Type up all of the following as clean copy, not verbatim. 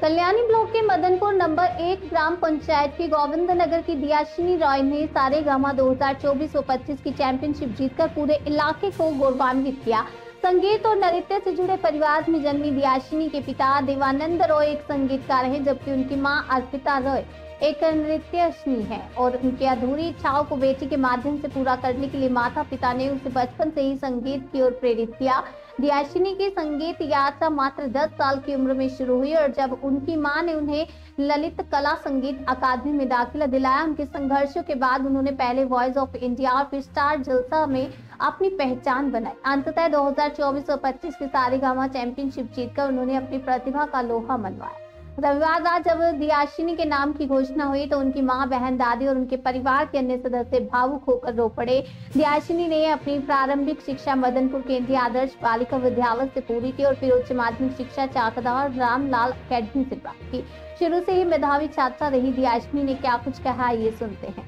Kalyani block के Madanpur number 1 ग्राम पंचायत की गोविंद नगर की दियाशिनी रॉय ने सारेगामा 2024-25 की चैंपियनशिप जीतकर पूरे इलाके को गौरवान्वित किया। संगीत और नृत्य से जुड़े परिवार में जन्मी दियाशिनी के पिता देवानंद रॉय एक संगीतकार हैं, जबकि उनकी मां अर्पिता रॉय एक नृत्यशनी है और उनकी अधूरी इच्छाओं को बेटी के माध्यम से पूरा करने के लिए माता पिता ने उसे बचपन से ही संगीत की ओर प्रेरित किया। दियाशिनी की संगीत यात्रा मात्र 10 साल की उम्र में शुरू हुई और जब उनकी मां ने उन्हें ललित कला संगीत अकादमी में दाखिला दिलाया, उनके संघर्षों के बाद उन्होंने पहले वॉइस ऑफ इंडिया और फिर स्टार जलसा में अपनी पहचान बनाई। अंततः 2024 और 25 की सारेगामा चैंपियनशिप जीतकर उन्होंने अपनी प्रतिभा का लोहा मनवाया। रविवार रात जब दियाशिनी के नाम की घोषणा हुई तो उनकी मां, बहन, दादी और उनके परिवार के अन्य सदस्य भावुक होकर रो पड़े। दियाशिनी ने अपनी प्रारंभिक शिक्षा मदनपुर केंद्रीय आदर्श बालिका विद्यालय से पूरी की और फिर उच्च माध्यमिक शिक्षा चाकदार रामलाल अकेडमी से प्राप्त की। शुरू से ही मेधावी छात्रा रही दियाशिनी ने क्या कुछ कहा, ये सुनते हैं।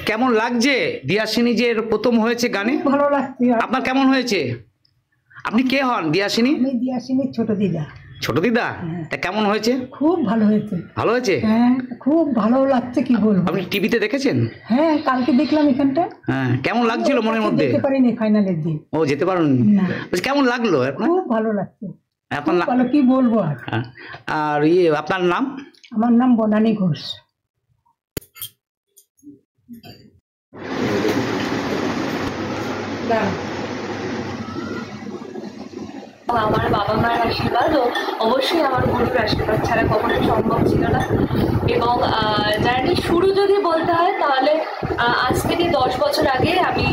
কেমন লাগছে দিয়াশিনী যে প্রথম হয়েছে গানে? ভালো লাগছে। আপনার কেমন হয়েছে? আপনি কে হন দিয়াশিনী? আমি দিয়াশিনীর ছোট দিদা। ছোট দিদা? তা কেমন হয়েছে? খুব ভালো হয়েছে। ভালো হয়েছে? হ্যাঁ, খুব ভালো লাগছে, কি বলবো। আপনি টিভিতে দেখেছেন? হ্যাঁ, কালকে দেখলাম এখানটা। হ্যাঁ, কেমন লাগছিল মনের মধ্যে? যেতে পারিনি ফাইনালের দিন। ও যেতে পারেননি? না। কেমন লাগলো আপনার? খুব ভালো লাগছে। আপনার ভালো, কি বলবো আর। আর আপনার নাম? আমার নাম বনানী ঘোষ। আমার বাবা মায়ের আশীর্বাদ ও অবশ্যই আমার গুরুর আশীর্বাদ ছাড়া কখনোই সম্ভব ছিল না। এবং জার্নি শুরু যদি বলতে হয় তাহলে আজ থেকে 10 বছর আগে আমি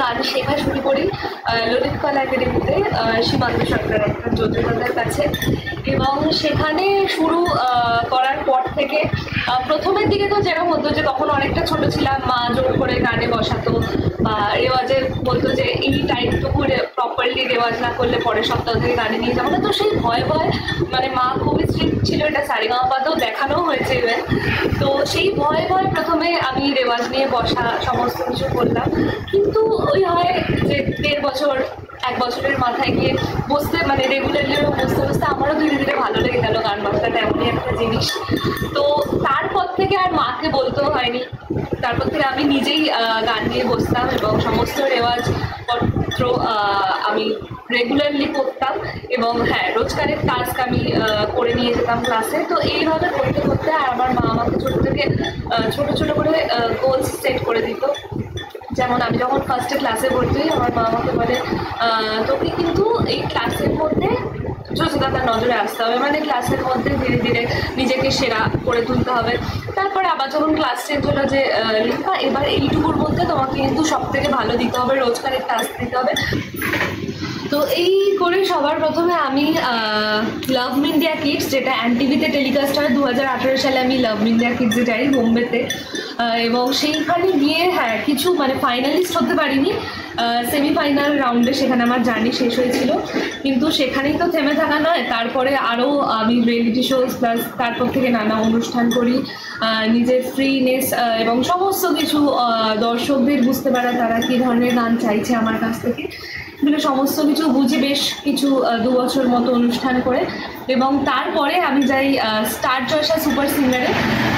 গান শেখা শুরু করি ললিত কলা একাডেমিতে, সীমান্ত সরকার একটা জ্যোতির্গন্ধার কাছে। এবং সেখানে শুরু করার পর থেকে প্রথমের দিকে তো যেরকম হতো যে তখন অনেকটা ছোট ছিলাম, মা জোর করে গানে বসাতো বা রেওয়াজে বলতো যে এই টাইমটুকু প্রপারলি রেওয়াজ না করলে পরের সপ্তাহ থেকে গানে নিয়ে যাবো না। তো সেই ভয় মানে মা খুবই স্ট্রিক্ট ছিল, এটা সারেগামাপাতেও দেখানো হয়েছে ইভেন। তো সেই ভয় প্রথমে আমি রেওয়াজ নিয়ে বসা সমস্ত কিছু করলাম, কিন্তু ওই হয় যে 1.5 বছর 1 বছরের মাথায় গিয়ে বসতে মানে রেগুলারলি বসতে বসতে আমারও ধীরে ধীরে ভালো লেগে গেল গান বাজনাটা, এমনই একটা জিনিস। তো তারপর থেকে আর মাকে বলতেও হয়নি, তারপর থেকে আমি নিজেই গান নিয়ে বসতাম এবং সমস্ত রেওয়াজ পত্র আমি রেগুলারলি করতাম। এবং হ্যাঁ, রোজগারের টাস্ক আমি করে নিয়ে যেতাম ক্লাসে। তো এইভাবে করতে করতে আর আমার মা আমাকে ছোটো থেকে ছোটো ছোটো করে গোলস সেট করে দিত। যেমন আমি যখন ফার্স্টে ক্লাসে ভর্তি হই, আমার মা আমাকে বলে তোকে কিন্তু এই ক্লাসের মধ্যে যোগ্যতার নজরে আসতে হবে, মানে ক্লাসের মধ্যে ধীরে ধীরে নিজেকে সেরা করে তুলতে হবে। তারপরে আবার যখন ক্লাস চেঞ্জ হলো যে লিখা এবার এইটুকুর মধ্যে তোমাকে কিন্তু সব থেকে ভালো দিতে হবে, রোজগারের টাস্ক দিতে হবে। তো এই করে সবার প্রথমে আমি লাভ ইন্ডিয়া কিডস, যেটা এনটিভিতে টেলিকাস্ট হয়, 2018 সালে আমি লাভ ইন্ডিয়া কিডসে যাই বোম্বেতে। এবং সেইখানে গিয়ে হ্যাঁ কিছু মানে ফাইনালিস্ট হতে পারিনি, সেমিফাইনাল রাউন্ডে সেখানে আমার জার্নি শেষ হয়েছিল। কিন্তু সেখানেই তো থেমে থাকা নয়, তারপরে আরও আমি রিয়েলিটি শোজ প্লাস তারপর থেকে নানা অনুষ্ঠান করি, নিজের ফ্রিনেস এবং সমস্ত কিছু দর্শকদের বুঝতে পারা তারা কী ধরনের গান চাইছে আমার কাছ থেকে, এগুলো সমস্ত কিছু বুঝে বেশ কিছু 2 বছর মতো অনুষ্ঠান করে। এবং তারপরে আমি যাই স্টার জলসা সুপার সিঙ্গারে,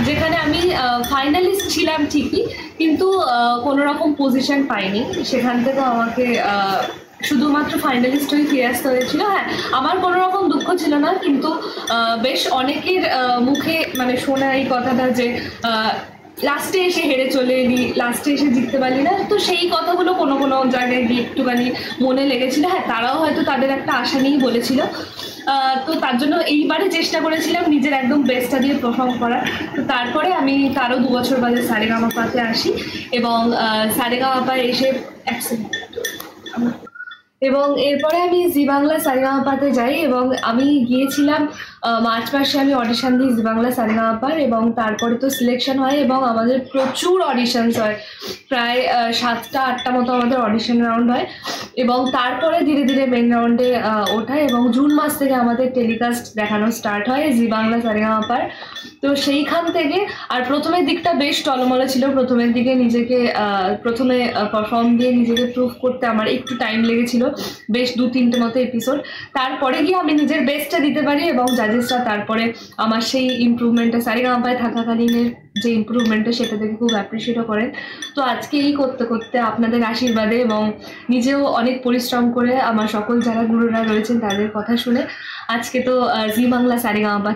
যেখানে আমি ফাইনালিস্ট ছিলাম ঠিকই, কিন্তু কোনো রকম পজিশন পাইনি। সেখান থেকে আমাকে শুধুমাত্র ফাইনালিস্ট হয়ে ফিরে আসতে হয়েছিল। হ্যাঁ, আমার কোনো রকম দুঃখ ছিল না, কিন্তু বেশ অনেকের মুখে মানে শোনা এই কথাটা যে লাস্টে এসে হেরে চলে এলি, লাস্টে এসে জিততে পারলি না। তো সেই কথাগুলো কোনো কোনো জায়গায় গিয়ে একটুখানি মনে লেগেছিল। হ্যাঁ, তারাও হয়তো তাদের একটা আশা নিয়েই বলেছিল। তো তার জন্য এইবারে চেষ্টা করেছিলাম নিজের একদম বেস্টটা দিয়ে পারফর্ম করার। তো তারপরে আমি তারও 2 বছর বাদে সারেগামাপাতে আসি এবং সারেগামাপায় এসে এবং এরপরে আমি জি বাংলা সারেগামাপাতে যাই এবং আমি গিয়েছিলাম মার্চ মাসে, আমি অডিশন দিই জি বাংলা সারেগামাপার এবং তারপরে তো সিলেকশন হয় এবং আমাদের প্রচুর অডিশনস হয়, প্রায় 7টা-8টা মতো আমাদের অডিশন রাউন্ড হয় এবং তারপরে ধীরে ধীরে মেন রাউন্ডে ওঠায় এবং জুন মাস থেকে আমাদের টেলিকাস্ট দেখানো স্টার্ট হয় জি বাংলা সারেগামাপার। তো সেইখান থেকে আর প্রথমের দিকটা বেশ টলমলে ছিল। প্রথমের দিকে নিজেকে প্রথমে পারফর্ম দিয়ে নিজেকে প্রুভ করতে আমার একটু টাইম লেগেছিল, বেশ 2-3টে মতো এপিসোড। তারপরে গিয়ে আমি নিজের বেস্টটা দিতে পারি এবং জাজেসরা তারপরে আমার সেই ইমপ্রুভমেন্টটা সারেগামাপায় থাকাকালীনের যে ইমপ্রুভমেন্টটা সেটা থেকে খুব অ্যাপ্রিসিয়েটও করেন। তো আজকে এই করতে করতে আপনাদের আশীর্বাদে এবং নিজেও অনেক পরিশ্রম করে আমার সকল যারা গুরুরা রয়েছেন তাদের কথা শুনে আজকে তো জি বাংলা সারেগামাপা